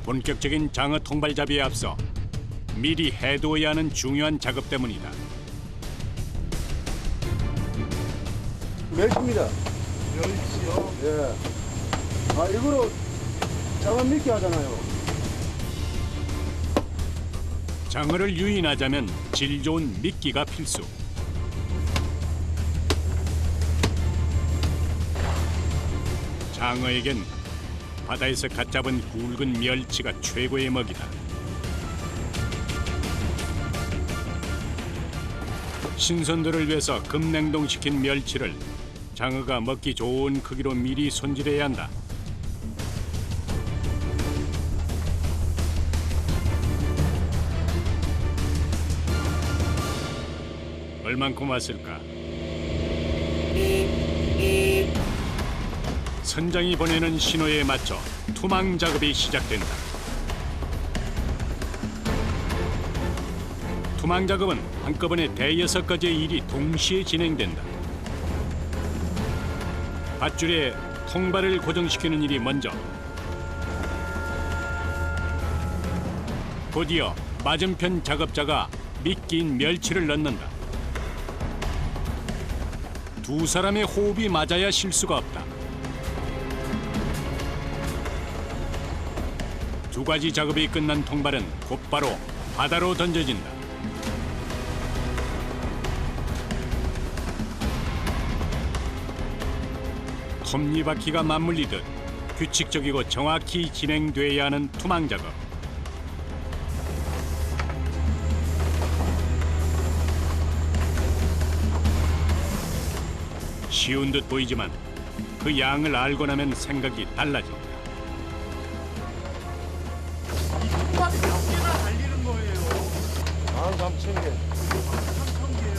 본격적인 장어 통발잡이에 앞서 미리 해두어야 하는 중요한 작업 때문이다. 멸치입니다. 멸치요? 예. 아, 이거로 장어 미끼 하잖아요. 장어를 유인하자면 질 좋은 미끼가 필수. 장어에겐 바다에서 갓 잡은 굵은 멸치가 최고의 먹이다. 신선도를 위해서 급냉동시킨 멸치를 장어가 먹기 좋은 크기로 미리 손질해야 한다. 얼만큼 왔을까? 선장이 보내는 신호에 맞춰 투망 작업이 시작된다. 투망 작업은 한꺼번에 대여섯 가지의 일이 동시에 진행된다. 밧줄에 통발을 고정시키는 일이 먼저, 곧이어 맞은편 작업자가 미끼인 멸치를 넣는다. 두 사람의 호흡이 맞아야 실수가 없다. 두 가지 작업이 끝난 통발은 곧바로 바다로 던져진다. 톱니바퀴가 맞물리듯 규칙적이고 정확히 진행돼야 하는 투망 작업. 쉬운 듯 보이지만 그 양을 알고 나면 생각이 달라진다. 이 통발이 몇 개나 달리는 거예요? 13,000개. 3,000개요?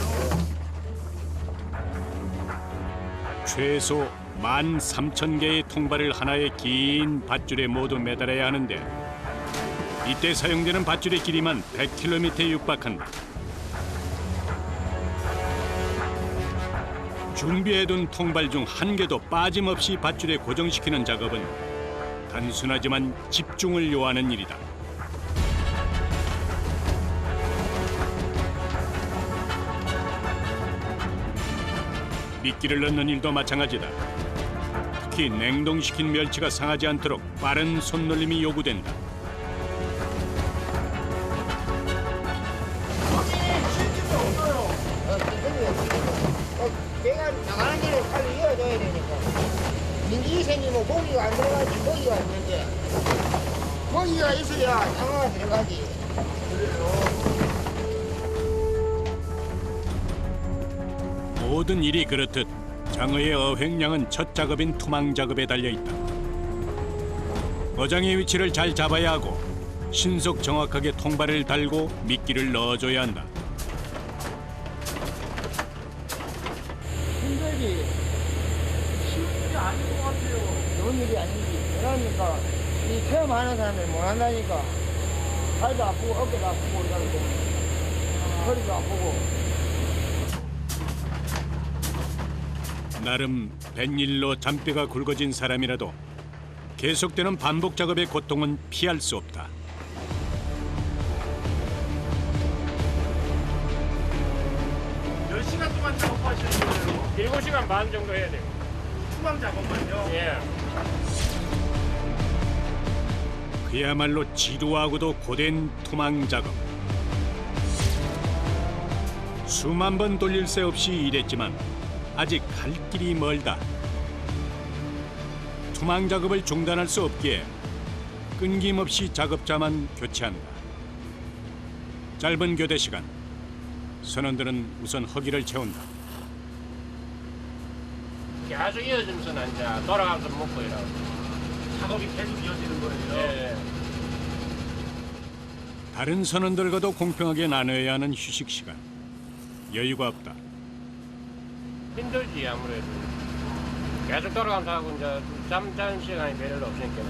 최소 13,000개의 통발을 하나의 긴 밧줄에 모두 매달아야 하는데 이때 사용되는 밧줄의 길이만 100km에 육박한다. 준비해둔 통발 중 한 개도 빠짐없이 밧줄에 고정시키는 작업은 단순하지만 집중을 요하는 일이다. 미끼를 넣는 일도 마찬가지다. 특히 냉동시킨 멸치가 상하지 않도록 빠른 손놀림이 요구된다. 내가 나가는 길에 칼을 이어줘야 되니까 민기 생기면 고기가 안 들어가지. 고기가 있는데 고기가 있어야 장어가 들어가지. 모든 일이 그렇듯 장어의 어획량은 첫 작업인 투망 작업에 달려있다. 어장의 위치를 잘 잡아야 하고 신속 정확하게 통발을 달고 미끼를 넣어줘야 한다. 힘들지. 쉬운 일이 아닌 것 같아요. 좋은 일이 아니지. 그러니까 이 체험하는 사람들 못 한다니까. 발도 아프고 어깨도 아프고 이러고 허리도 아프고. 나름 뱃일로 잔뼈가 굵어진 사람이라도 계속되는 반복 작업의 고통은 피할 수 없다. 몇 시간 동안 작업하시는 거예요? 7시간 반 정도 해야 돼요. 투망 작업만요? 예. 그야말로 지루하고도 고된 투망 작업. 수만 번 돌릴 새 없이 일했지만 아직 갈 길이 멀다. 투망 작업을 중단할 수 없기에 끊김없이 작업자만 교체한다. 짧은 교대 시간, 선원들은 우선 허기를 채운다. 계속 이어지면서 이제 돌아가면서 먹고 이러고. 작업이 계속 이어지는 거예요? 예. 다른 선원들과도 공평하게 나눠야 하는 휴식 시간. 여유가 없다. 힘들지 아무래도. 계속 돌아가면서 하고 이제 잠자는 시간이 별로 없으니까.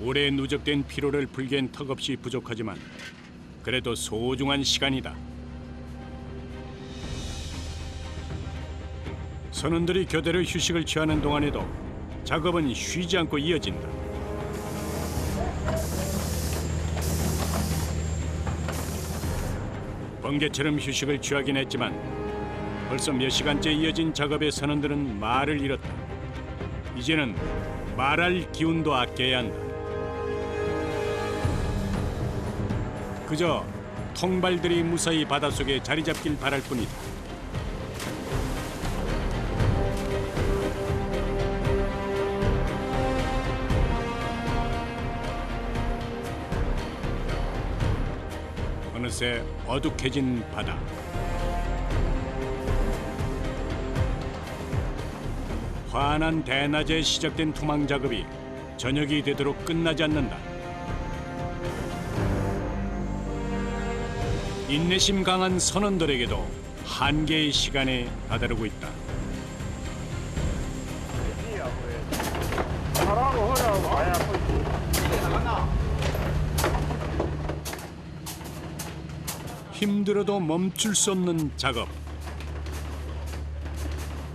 오래 누적된 피로를 풀기엔 턱없이 부족하지만 그래도 소중한 시간이다. 선원들이 교대로 휴식을 취하는 동안에도 작업은 쉬지 않고 이어진다. 번개처럼 휴식을 취하긴 했지만 벌써 몇 시간째 이어진 작업에 선원들은 말을 잃었다. 이제는 말할 기운도 아껴야 한다. 그저 통발들이 무사히 바닷속에 자리 잡길 바랄 뿐이다. 어느새 어둑해진 바다. 환한 대낮에 시작된 투망 작업이 저녁이 되도록 끝나지 않는다. 인내심 강한 선원들에게도 한계의 시간에 다다르고 있다. 하라고 하라고 아야 힘들어도 멈출 수 없는 작업.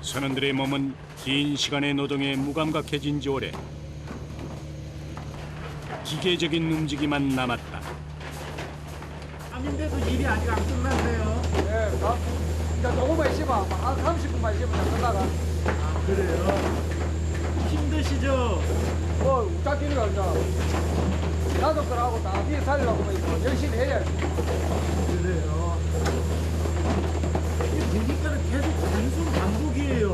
선원들의 몸은 긴 시간의 노동에 무감각해진 지 오래. 기계적인 움직임만 남았다. 밤인데도 일이 아직 안 끝났네요. 예, 이제 조금만 있으면 한 30분만 있으면 다 끝나가. 아, 그래요? 힘드시죠? 우짜끼리가 이제 가족들하고 다 뒤에 살려고 뭐 열심히 해야지. 그래요. 이 보니까는 계속 단순 반복이에요.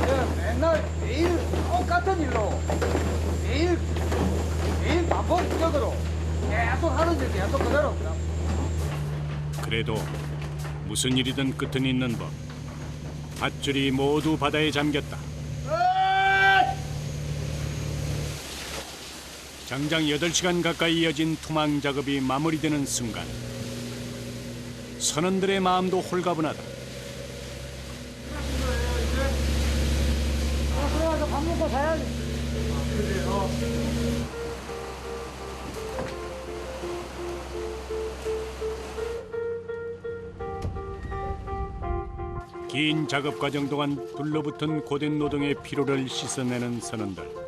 예, 맨날 매일 똑같은 일로 매일 반복 구조대로 계속 하는 일 계속 그대로. 그래도 무슨 일이든 끝은 있는 법. 밧줄이 모두 바다에 잠겼다. 장장 8시간 가까이 이어진 투망 작업이 마무리되는 순간 선원들의 마음도 홀가분하다. 들어가서 밥 먹고 자야지. 그래요? 긴 작업 과정 동안 둘러붙은 고된 노동의 피로를 씻어내는 선원들.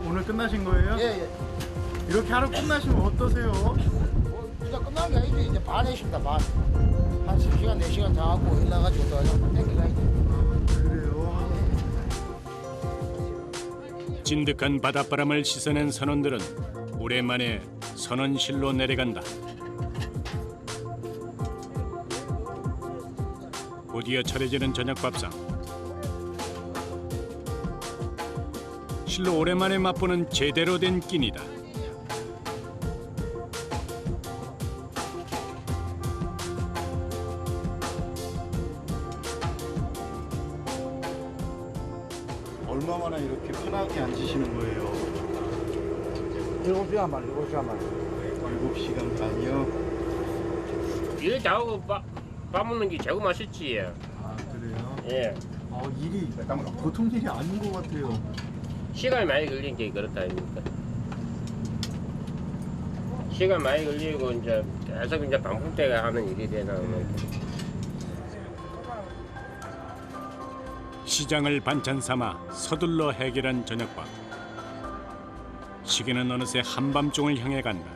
오늘 끝나신 거예요? 예. 이렇게 하루 끝나시면 어떠세요? 이제 끝난 게 아니지. 이제 반 했습니다, 반. 한 3시간, 4시간 자갖고 일 나가지고 또 땡겨가야지. 그래요? 진득한 바닷바람을 씻어낸 선원들은 오랜만에 선원실로 내려간다. 곧이어 차려지는 저녁밥상. 실로 오랜만에 맛보는 제대로 된 끼니다. 얼마 만에 이렇게 편하게 앉으시는 거예요? 7시간 만, 7시간 만. 7시간 반이요? 일 잘하고 밥 먹는 게 제일 맛있지. 아, 그래요? 예. 일이 보통 일이 아닌 것 같아요. 시간이 많이 걸린 게 그렇다 아닙니까? 시간 많이 걸리고 이제 계속 이제 반복되게 하는 일이 되나. 시장을 반찬 삼아 서둘러 해결한 저녁밥. 시계는 어느새 한밤중을 향해 간다.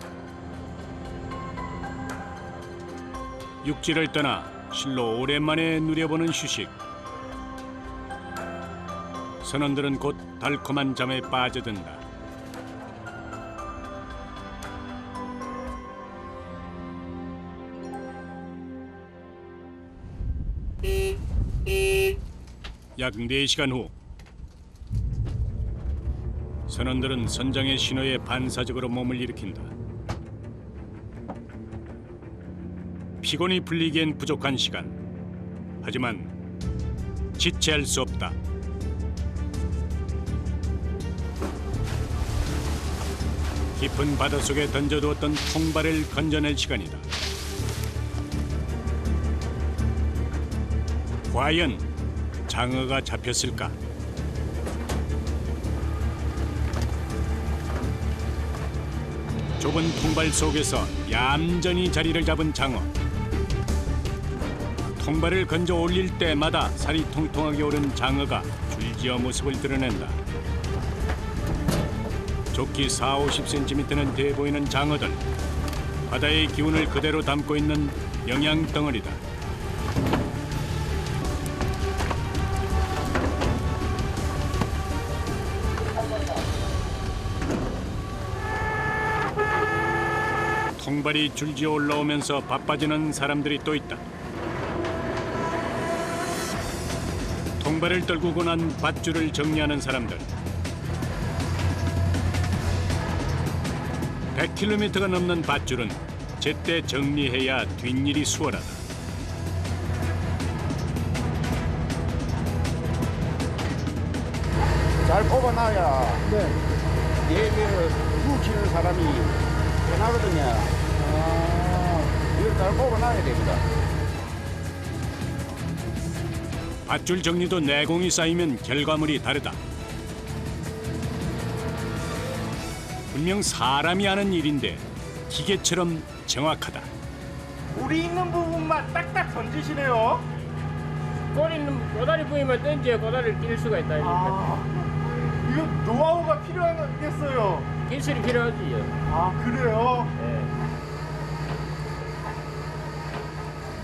육지를 떠나 실로 오랜만에 누려보는 휴식. 선원들은 곧 달콤한 잠에 빠져든다. 약 4시간 후 선원들은 선장의 신호에 반사적으로 몸을 일으킨다. 피곤이 풀리기엔 부족한 시간. 하지만 지체할 수 없다. 깊은 바닷속에 던져두었던 통발을 건져낼 시간이다. 과연 장어가 잡혔을까? 좁은 통발 속에서 얌전히 자리를 잡은 장어. 통발을 건져 올릴 때마다 살이 통통하게 오른 장어가 줄지어 모습을 드러낸다. 좋기 40-50cm는 돼 보이는 장어들. 바다의 기운을 그대로 담고 있는 영양 덩어리다. 통발이 줄지어 올라오면서 바빠지는 사람들이 또 있다. 통발을 떨구고 난 밧줄을 정리하는 사람들. 100km가 넘는 밧줄은 제때 정리해야 뒷일이 수월하다. 잘 뽑아놔야 네. 얘를 키우는 사람이 편하거든요. 이걸 잘 뽑아놔야 됩니다. 밧줄 정리도 내공이 쌓이면 결과물이 다르다. 분명 사람이 하는 일인데 기계처럼 정확하다. 물이 있는 부분만 딱딱 던지시네요. 꼬다리 부위만 던져야 꼬다리를 낄 수가 있다. 이거 노하우가 필요하겠어요. 기술이 필요하지. 그래요?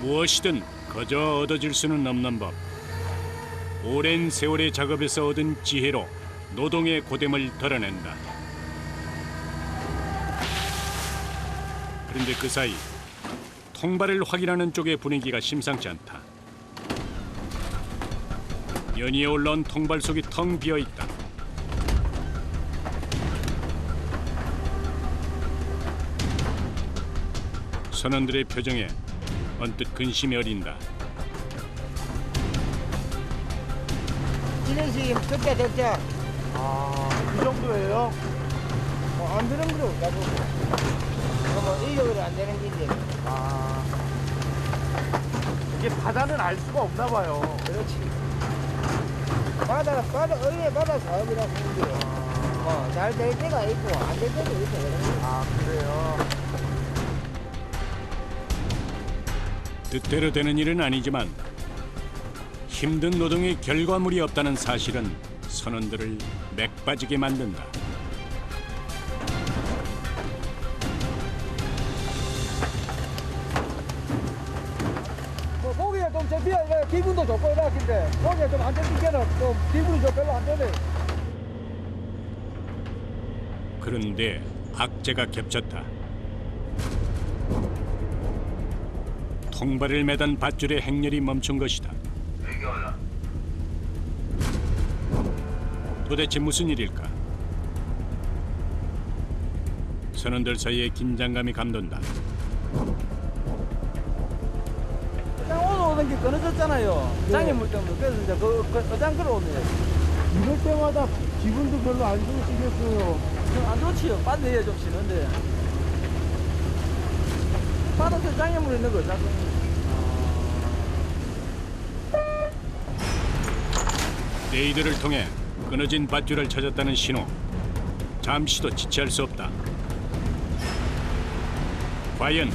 무엇이든 거저 얻어질 수는 없는 법. 오랜 세월의 작업에서 얻은 지혜로 노동의 고됨을 드러낸다. 그런데 그 사이 통발을 확인하는 쪽의 분위기가 심상치 않다. 연이에 올라온 통발 속이 텅 비어 있다. 선원들의 표정에 언뜻 근심이 어린다. 진행시 적자 적자. 그 정도예요? 안 되는 거로 나도. 뭐 인력으로 안 되는 게 이제. 이게 바다는 알 수가 없나 봐요. 그렇지. 어린이 바다 사업이라고 하는 게. 잘 될 때가 있고 안 될 때도 있고 그런 거. 그래요? 뜻대로 되는 일은 아니지만 힘든 노동의 결과물이 없다는 사실은 선원들을 맥 빠지게 만든다. 고기가 좀 잡히야 기분도 좋고 이렇게 고기가 좀 안 잡히게는 좀 기분이 좀 별로 안 좋네. 그런데 악재가 겹쳤다. 통발을 매단 밧줄의 행렬이 멈춘 것이다. 도대체 무슨 일일까? 선원들 사이에 긴장감이 감돈다. 오늘 오는 게 끊어졌잖아요. 장애물 때문에. 그래서 이제 그 어장그로 오네. 이럴 때마다 기분도 별로 안 좋으시겠어요. 안 좋지요. 빠져야 좀 쉬는데. 바다에 장애물 있는 거 자꾸. 레이더를 통해 끊어진 밧줄을 찾았다는 신호. 잠시도 지체할 수 없다. 과연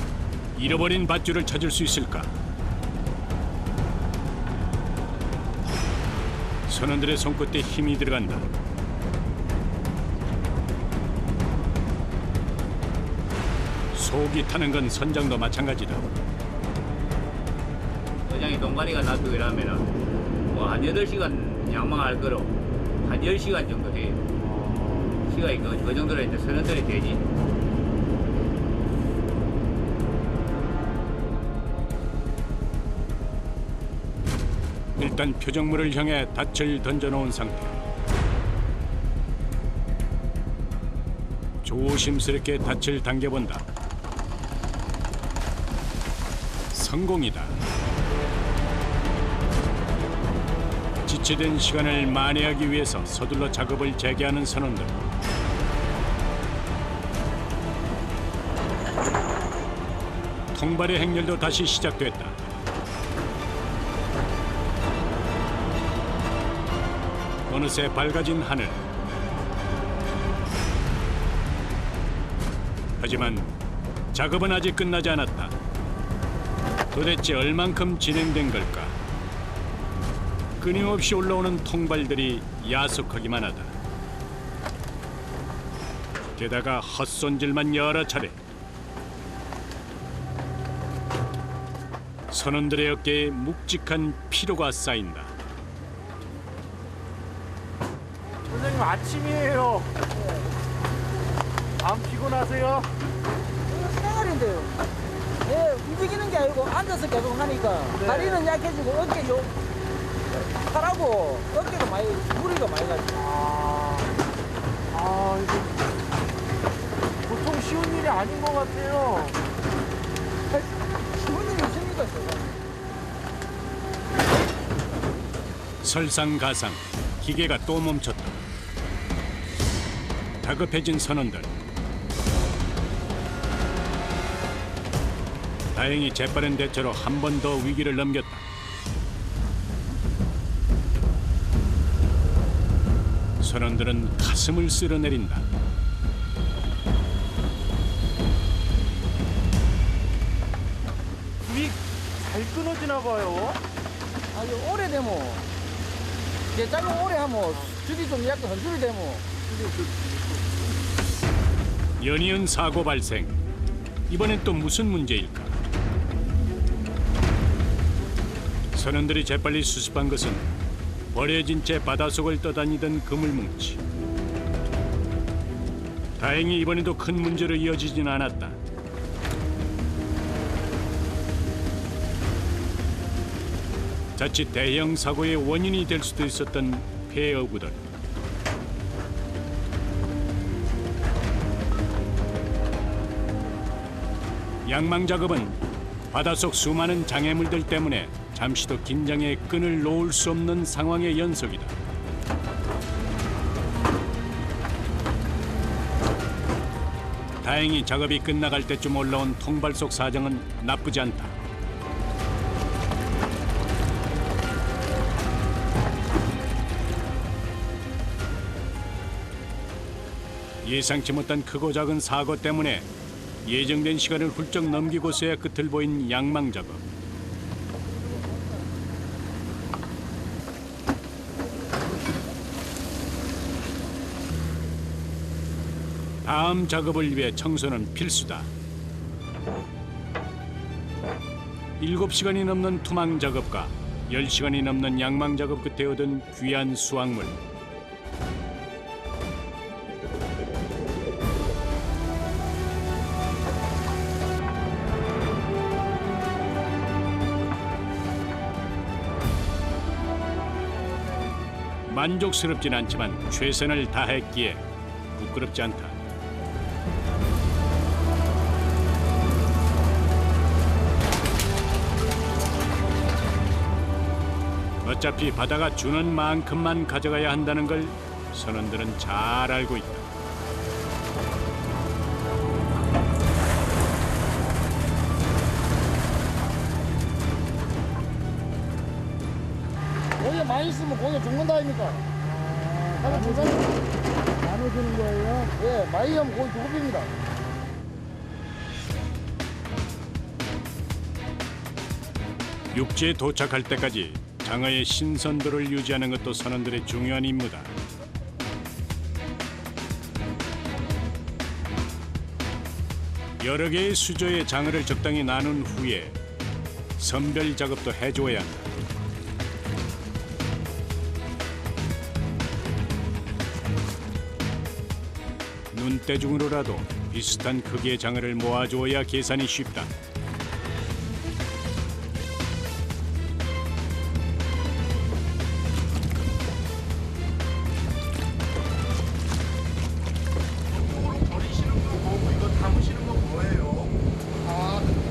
잃어버린 밧줄을 찾을 수 있을까? 선원들의 손끝에 힘이 들어간다. 속이 타는 건 선장도 마찬가지다. 어장에 동가리가 놔두고 이러면은 뭐한 8시간 양망할 거로 한 10시간 정도 돼요. 시간이 그 정도로 이제 선원들이 되지. 일단 표적물을 향해 닻을 던져놓은 상태. 조심스럽게 닻을 당겨본다. 성공이다. 지체된 시간을 만회하기 위해서 서둘러 작업을 재개하는 선원들. 통발의 행렬도 다시 시작됐다. 어느새 밝아진 하늘. 하지만 작업은 아직 끝나지 않았다. 도대체 얼만큼 진행된 걸까? 끊임없이 올라오는 통발들이 야속하기만 하다. 게다가 헛손질만 여러 차례. 선원들의 어깨에 묵직한 피로가 쌓인다. 선생님 아침이에요. 안 피곤하세요? 이거 생활인데요. 예, 움직이는 게 아니고 앉아서 계속 하니까 네. 다리는 약해지고 어깨 팔하고 어깨가 많이 무리가 많이 가죠. 이거 보통 쉬운 일이 아닌 것 같아요. 쉬운 일이 있습니까, 저거? 설상가상 기계가 또 멈췄다. 다급해진 선원들. 다행히 재빠른 대처로 한 번 더 위기를 넘겼다. 선원들은 가슴을 쓸어내린다. 불이 잘 끊어지나 봐요. 아주 오래되면 개작은 오래 하면 줄이 좀 약간 흔들이 되면 연이은 사고 발생. 이번엔 또 무슨 문제일까? 선원들이 재빨리 수습한 것은 버려진 채 바닷속을 떠다니던 그물뭉치. 다행히 이번에도 큰 문제로 이어지진 않았다. 자칫 대형 사고의 원인이 될 수도 있었던 폐어구들. 양망 작업은 바닷속 수많은 장애물들 때문에 잠시도 긴장의 끈을 놓을 수 없는 상황의 연속이다. 다행히 작업이 끝나갈 때쯤 올라온 통발 속 사정은 나쁘지 않다. 예상치 못한 크고 작은 사고 때문에 예정된 시간을 훌쩍 넘기고서야 끝을 보인 양망 작업. 다음 작업을 위해 청소는 필수다. 7시간이 넘는 투망 작업과 10시간이 넘는 양망 작업 끝에 얻은 귀한 수확물. 만족스럽진 않지만 최선을 다했기에 부끄럽지 않다. 어차피 바다가 주는 만큼만 가져가야 한다는 걸 선원들은 잘 알고 있다. 고기 많이 있으면 고기 죽는다 아닙니까? 하나 나눠주는 거예요? 예, 많이 하면 고기 죽습니다. 육지에 도착할 때까지 장어의 신선도를 유지하는 것도 선원들의 중요한 임무다. 여러 개의 수조의 장어를 적당히 나눈 후에 선별 작업도 해줘야 한다. 눈대중으로라도 비슷한 크기의 장어를 모아주어야 계산이 쉽다.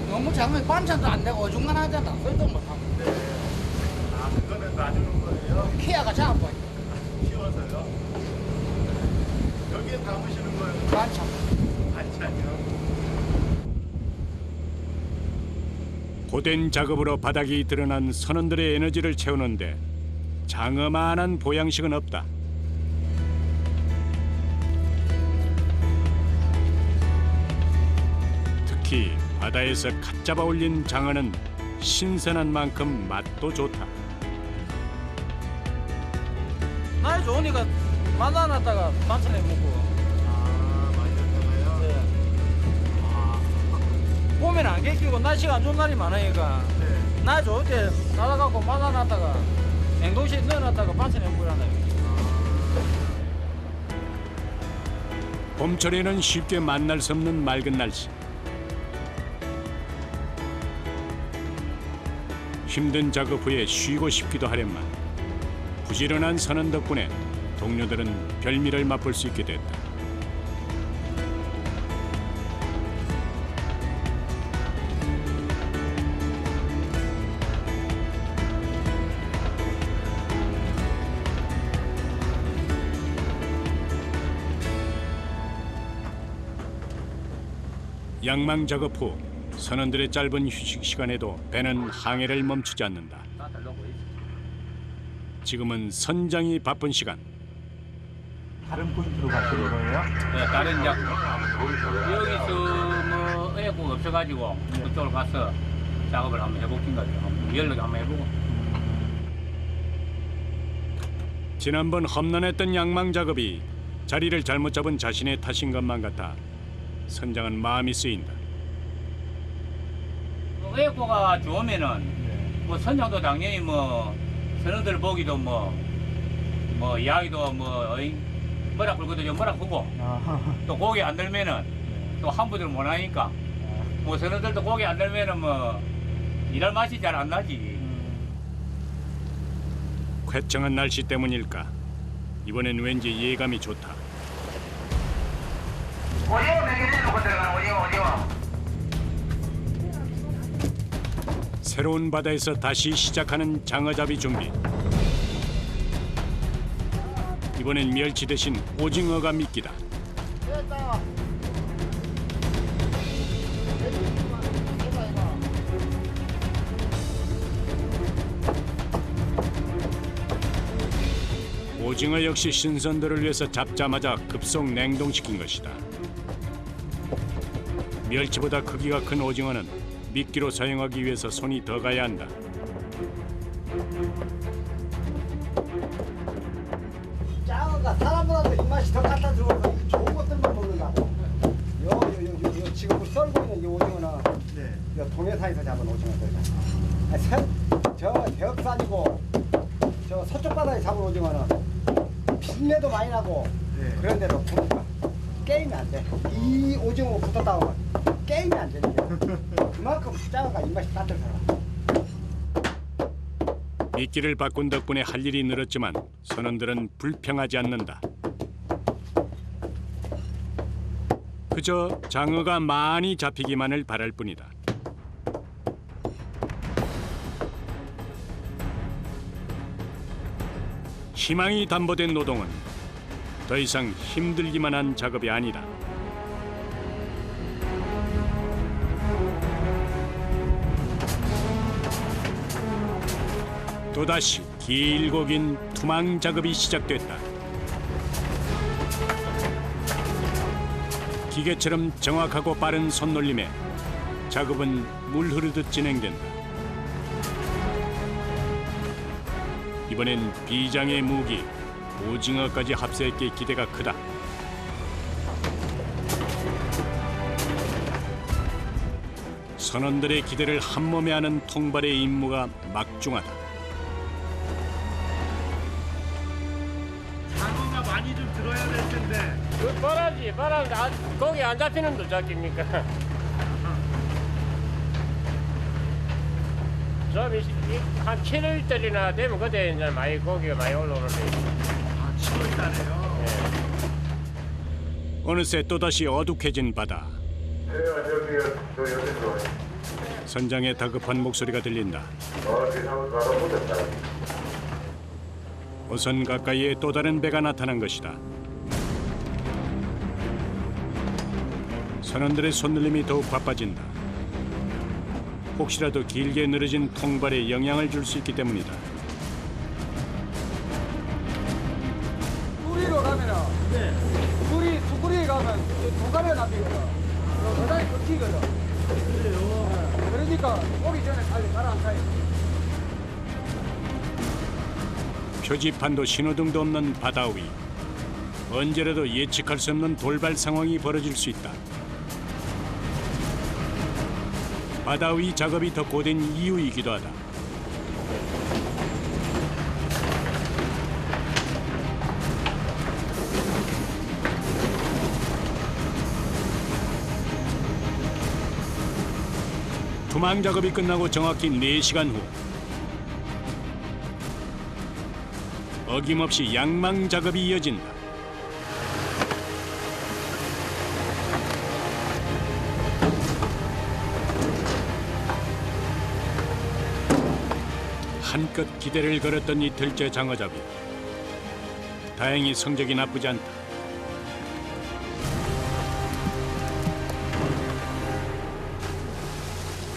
너무 작으면 반찬도 안 되고 어중간하잖아. 설득 못하고. 그거는 놔주는 거예요? 키아가 작아보여. 키워서요? 여기에 담으시는 거예요? 반찬. 반찬이요? 고된 작업으로 바닥이 드러난 선원들의 에너지를 채우는데 장어만한 보양식은 없다. 특히 바다에서 갓 잡아 올린 장어는 신선한 만큼 맛도 좋다. 날 좋으니까 만나놨다가 반찬에 먹고. 아, 많이 됐잖아요. 네. 봄에는 안 개끼고 날씨가 안 좋은 날이 많으니까 네. 날 좋을 때 나가갖고 만나놨다가 냉동실에 넣어놨다가 반찬에 먹으란다. 봄철에는 쉽게 만날 수 없는 맑은 날씨. 힘든 작업 후에 쉬고 싶기도 하련만 부지런한 선원 덕분에 동료들은 별미를 맛볼 수 있게 됐다. 양망 작업 후 선원들의 짧은 휴식 시간에도 배는 항해를 멈추지 않는다. 지금은 선장이 바쁜 시간. 다른 포인트로 가시는 거예요? 네, 다른 약 여기서 뭐 에어컨 없어가지고 그쪽으로 가서 작업을 한번 해보긴 거죠. 연락 한번 해보고. 지난번 험난했던 양망 작업이 자리를 잘못 잡은 자신의 탓인 것만 같아 선장은 마음이 쓰인다. 에어컨가 좋으면은 뭐 선장도 당연히 뭐 선원들 보기도 뭐 이야기도 뭐라 그러거든요. 뭐라 그고 또 고기 안 들면은 또 한부들 못 하니까 뭐 선원들도 고기 안 들면은 뭐 일할 맛이 잘 안 나지. 쾌청한 날씨 때문일까 이번엔 왠지 예감이 좋다. 오징어 몇 개 내놓고 들어가는 오징어. 새로운 바다에서 다시 시작하는 장어잡이 준비. 이번엔 멸치 대신 오징어가 미끼다. 됐다. 오징어 역시 신선도를 위해서 잡자마자 급속 냉동시킨 것이다. 멸치보다 크기가 큰 오징어는 미끼로 사용하기 위해서 손이 더 가야 한다. 장어가 사람보다도 입맛이 더 갖다 주어서 좋은 것들만 먹는다고. 요 지금 썰고 있는 이 오징어는 네. 요 동해상에서 잡은 오징어들이야. 저 해역산이고 저 서쪽 바다에 잡은 오징어는 비린내도 많이 나고 네. 그런데도 보니까 게임이 안 돼. 이 오징어 붙었다 보면 게임이 안 되는 거야. 그만큼 장어가 입맛이 따뜻하다. 미끼를 바꾼 덕분에 할 일이 늘었지만 선원들은 불평하지 않는다. 그저 장어가 많이 잡히기만을 바랄 뿐이다. 희망이 담보된 노동은 더 이상 힘들기만 한 작업이 아니다. 또다시 길고 긴 투망 작업이 시작됐다. 기계처럼 정확하고 빠른 손놀림에 작업은 물 흐르듯 진행된다. 이번엔 비장의 무기 오징어까지 합세했기에 기대가 크다. 선원들의 기대를 한몸에 하는 통발의 임무가 막중하다. 장어가 많이 좀 들어야 될 텐데. 그 바라지 거기 안 잡히는 도 잡힙니까? 좀한 7일달이나 되면 그때 이제 많이 고기가 많이 올라오는데. 아, 7월 달에요. 어느새 또다시 어둑해진 바다. 선장의 다급한 목소리가 들린다. 어선 가까이에 또 다른 배가 나타난 것이다. 선원들의 손놀림이 더욱 바빠진다. 혹시라도 길게 늘어진 통발에 영향을 줄 수 있기 때문이다. 뚜리로 가면은 뚜리에 가면 동가리가 납히거든. 바닥이 걷히거든. 그래요? 그러니까 오기 전에 빨리 가라앉아요. 표지판도 신호등도 없는 바다 위. 언제라도 예측할 수 없는 돌발 상황이 벌어질 수 있다. 바다 위 작업이 더 고된 이유이기도 하다. 투망 작업이 끝나고 정확히 4시간 후 어김없이 양망 작업이 이어진다. 한껏 기대를 걸었던 이틀째 장어 작업. 다행히 성적이 나쁘지 않다.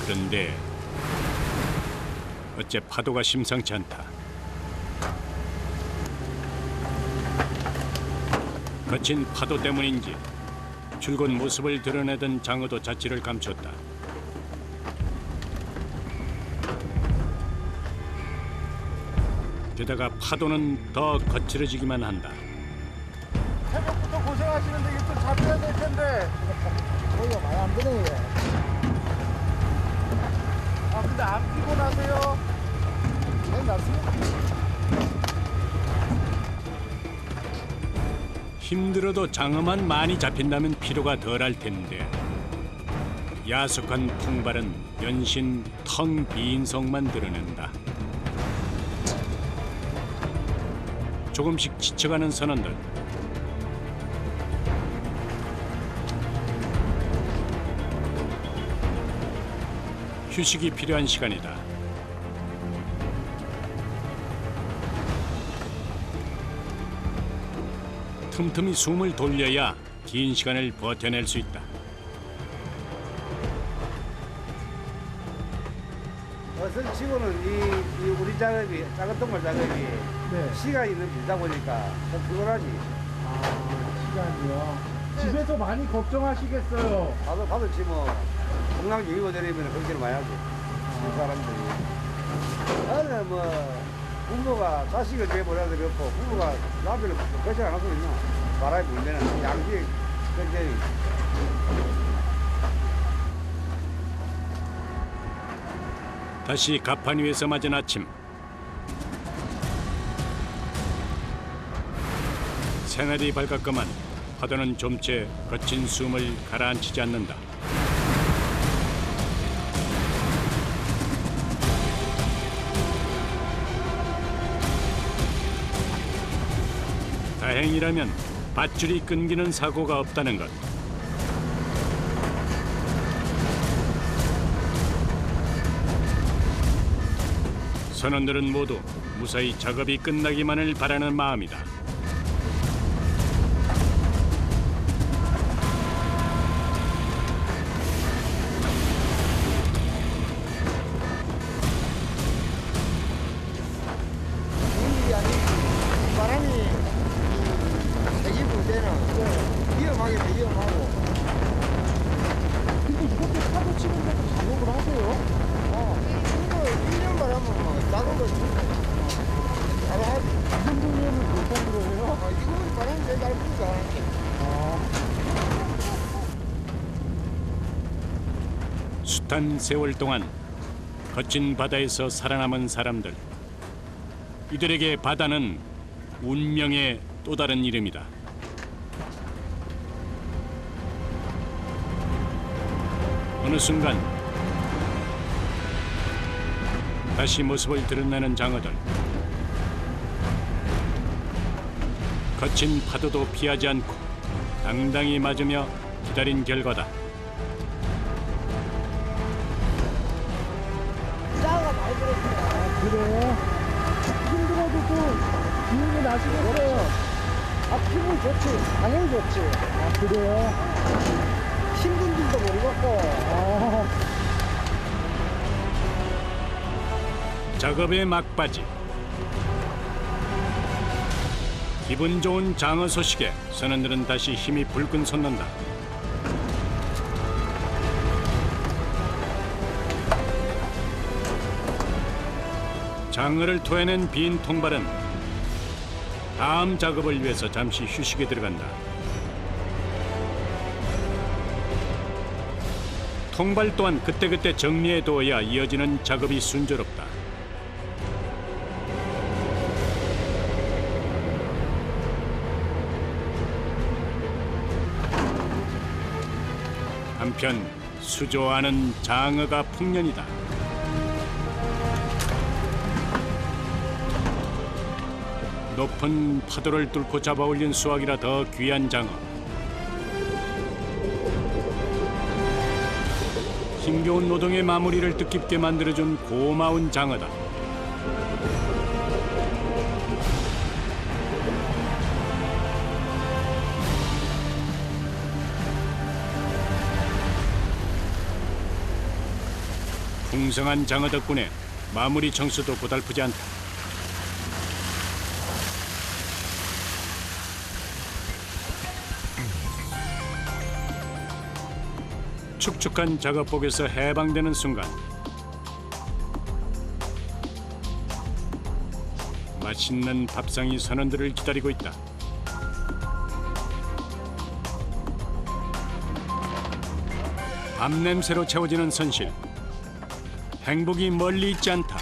그런데 어째 파도가 심상치 않다. 거친 파도 때문인지 줄곧 모습을 드러내던 장어도 자취를 감췄다. 게다가 파도는 더 거칠어지기만 한다. 새벽부터 고생하시는데 이게 또 잡혀야 될 텐데. 거기가 많이 안 되네. 아 근데 안 피곤하세요? 힘들어도 장어만 많이 잡힌다면 피로가 덜할 텐데 야속한 풍발은 연신 텅 빈 속만 드러낸다. 조금씩 지쳐가는 선원들. 휴식이 필요한 시간이다. 틈틈이 숨을 돌려야 긴 시간을 버텨낼 수 있다. 어선 치고는 이 우리 작업이 작은 동물 작업이 시간이 너무 길다 보니까 좀 피곤하지. 시간이요. 집에서 많이 걱정하시겠어요. 봐도 지금 공항 유이고 내리면 걱정을 많이 하지. 그 사람들이. 나는 뭐 부모가 자식을 내보내도 그렇고 부모가 나비를 걱정 안 하고 있나. 바람이 불면은 양쪽에 굉장히. 다시 가판 위에서 맞은 아침. 새날이 밝았건만 파도는 좀채 거친 숨을 가라앉히지 않는다. 다행이라면 밧줄이 끊기는 사고가 없다는 것. 선원들은 모두 무사히 작업이 끝나기만을 바라는 마음이다. 일이 아니지. 바람이 세게 불 때는 위험하게 위험하고. 근데 이렇게 파도 치는데도 작업을 하세요? 이거 1년 바람은 뭐 작은 거 바로 하지. 이 정도면 못하는 거예요? 이거는 바람이 제일 잘 부니까. 숱한 세월 동안 거친 바다에서 살아남은 사람들. 이들에게 바다는 운명의 또 다른 이름이다. 어느 순간 다시 모습을 드러내는 장어들. 거친 파도도 피하지 않고 당당히 맞으며 기다린 결과다. 싸가 많이 들었어요. 그래요? 힘들어도 또 기운이 나시겠어요? 기분 좋지. 당연히 좋지. 아, 그래요? 힘든 줄도 모르겠고. 작업의 막바지. 기분 좋은 장어 소식에 선원들은 다시 힘이 불끈 솟는다. 장어를 토해낸 빈 통발은 다음 작업을 위해서 잠시 휴식에 들어간다. 통발 또한 그때그때 정리해 두어야 이어지는 작업이 순조롭다. 한편 수조하는 장어가 풍년이다. 높은 파도를 뚫고 잡아올린 수확이라 더 귀한 장어. 힘겨운 노동의 마무리를 뜻깊게 만들어준 고마운 장어다. 풍성한 장어 덕분에 마무리 청소도 고달프지 않다. 축축한 작업복에서 해방되는 순간 맛있는 밥상이 선원들을 기다리고 있다. 밥 냄새로 채워지는 선실. 행복이 멀리 있지 않다.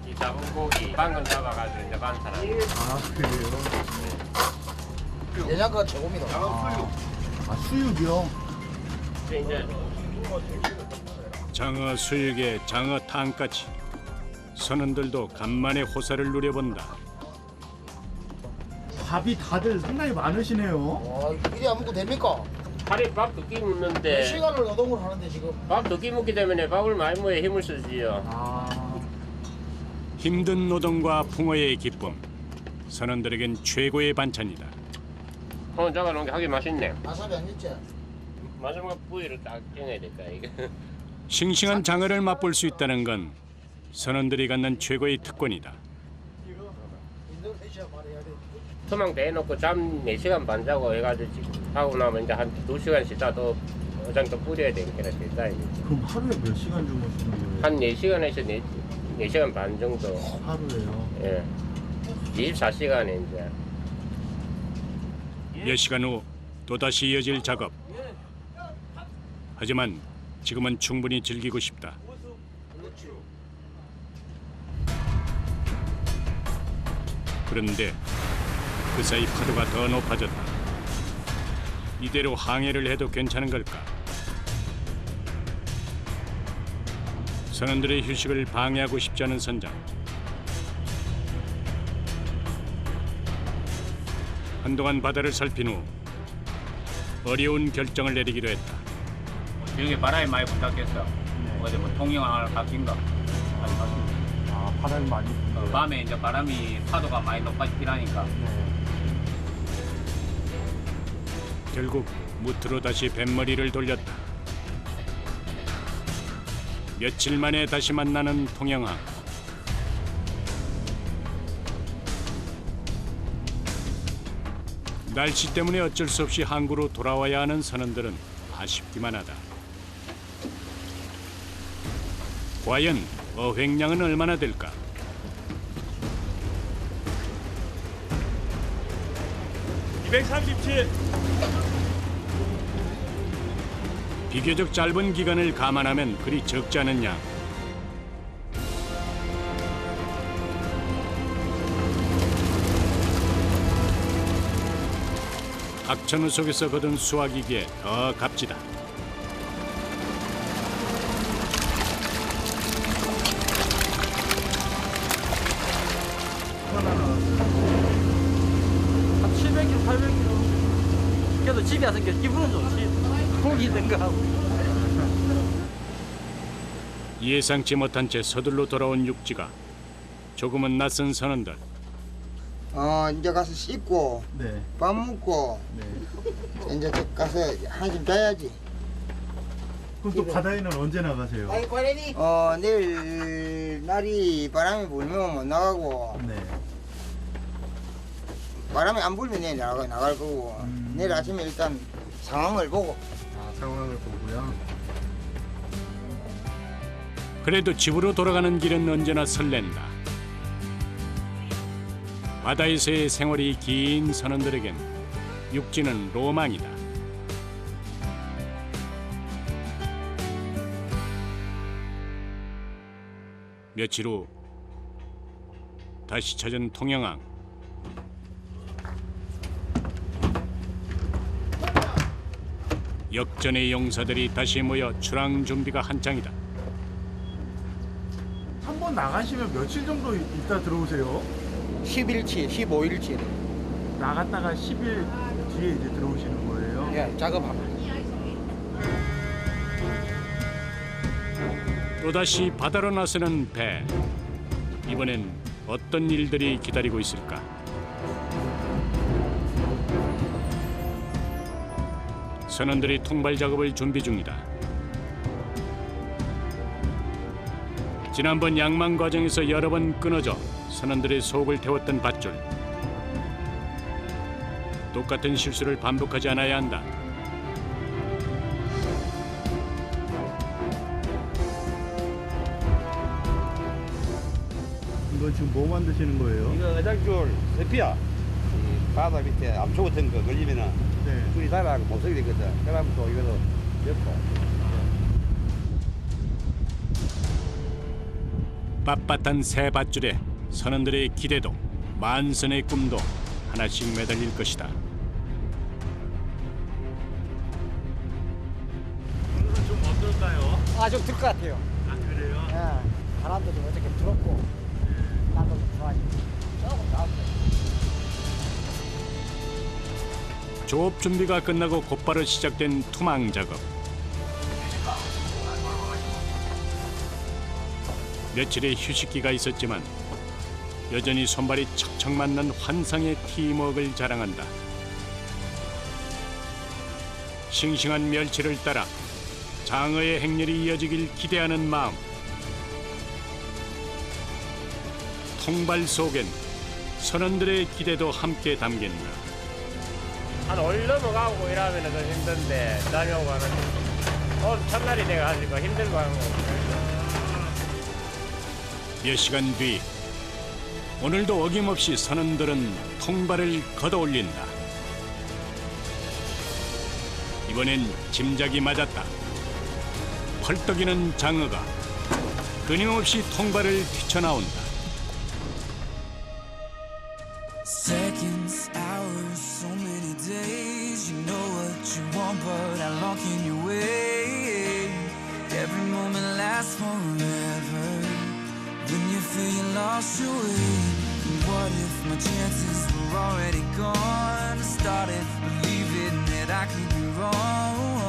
이 잡은 고기 방금 잡아가지고 이제 많잖아. 내장가 최고입니다. 수육이요? 이제 장어 수육에 장어탕까지 선원들도 간만에 호사를 누려본다. 밥이 다들 상당히 많으시네요. 와, 이리 안 먹고 됩니까? 하루에 밥 2끼 몇 먹는데 시간을 노동을 하는데 지금. 밥 2끼 먹기 때문에 밥을 많이 먹어야 힘을 쓰지요. 힘든 노동과 풍어의 기쁨. 선원들에겐 최고의 반찬이다. 오늘 잡아놓은 게 하기 맛있네. 와사비 안 있지? 마지막 부위를 딱 껴내야 될까 이게. 싱싱한 장어를 맛볼 수 있다는 건 선원들이 갖는 최고의 특권이다. 인도네시아 말해야 돼. 투망 대놓고 잠 4시간 반 자고 해가지고 지금 하고 나면 이제 한 2시간 쉬다 또 어장 또 뿌려야 되니까 진짜 그럼 하루에 몇 시간 주무시는 거예요? 한 4시간에서 4시간 반 정도. 하루에요? 예. 24시간에 이제. 몇 시간 후 또다시 이어질 작업. 하지만 지금은 충분히 즐기고 싶다. 그런데 그 사이 파도가 더 높아졌다. 이대로 항해를 해도 괜찮은 걸까? 선원들의 휴식을 방해하고 싶지 않은 선장. 한동안 바다를 살핀 후 어려운 결정을 내리기로 했다. 여기 바람이 많이 부탁했어. 어디 뭐 통영 하나 바뀐가? 아니 바뀐. 바람이 많이 불어요. 밤에 이제 바람이 파도가 많이 높아지긴 하니까. 결국 무트로 다시 뱃머리를 돌렸다. 며칠 만에 다시 만나는 통영항. 날씨 때문에 어쩔 수 없이 항구로 돌아와야 하는 선원들은 아쉽기만 하다. 과연 어획량은 얼마나 될까? 비교적 짧은 기간을 감안하면 그리 적지 않은 양. 악천후 속에서 거둔 수확이기에 더 값지다. 한 700kg, 800kg. 그래도 집에 와서 기분은 좋지. 고기든가 하고. 예상치 못한 채 서둘러 돌아온 육지가 조금은 낯선 선원들. 이제 가서 씻고 네. 밥 먹고 네. 이제 저 가서 한숨 자야지. 그럼 또 바다에는 언제 나가세요? 내일 날이 바람이 불면 못 나가고 네. 바람이 안 불면 내일 나갈 거고 내일 아침에 일단 상황을 보고. 상황을 보고요. 그래도 집으로 돌아가는 길은 언제나 설렌다. 바다에서의 생활이 긴 선원들에겐 육지는 로망이다. 며칠 후 다시 찾은 통영항. 역전의 용사들이 다시 모여 출항 준비가 한창이다. 한 번 나가시면 며칠 정도 있다 들어오세요? 10일치, 15일치. 나갔다가 10일 뒤에 이제 들어오시는 거예요? 예, 작업하고. 또다시 바다로 나서는 배. 이번엔 어떤 일들이 기다리고 있을까? 선원들이 통발 작업을 준비 중이다. 지난번 양망 과정에서 여러 번 끊어져 선원들의 속을 태웠던 밧줄. 똑같은 실수를 반복하지 않아야 한다. 이건 지금 뭐 만드시는 거예요? 이거 어장줄 세피야. 이 바다 밑에 암초 같은 거 걸리면은 네. 줄이 달아가고 못 쓰게 되거든. 그러면 또 이거도 엮고. 빳빳한 새 밧줄에 선원들의 기대도 만선의 꿈도 하나씩 매달릴 것이다. 오늘은 좀 어떨까요? 아, 좀 들 것 같아요. 아 그래요? 예. 바람도 좀 어떻게 들었고, 나도 좀 좋아지고. 조금 나았어요. 조업 준비가 끝나고 곧바로 시작된 투망 작업. 며칠의 휴식기가 있었지만 여전히 손발이 척척 맞는 환상의 팀워크를 자랑한다. 싱싱한 멸치를 따라 장어의 행렬이 이어지길 기대하는 마음. 통발 속엔 선원들의 기대도 함께 담긴다. 한 5일 넘어가고 이러면 더 힘든데 다녀오고 하는 오늘 첫날이 돼가지고 힘들고 하는 거. 몇 시간 뒤 오늘도 어김없이 선원들은 통발을 걷어올린다. 이번엔 짐작이 맞았다. 펄떡이는 장어가 끊임없이 통발을 튀쳐나온다. Seconds, hours, so many days. You know what you want, but how long can you wait? Every moment lasts forever. When you feel you lost your way, what if my chances were already gone? I started believing that I could be wrong.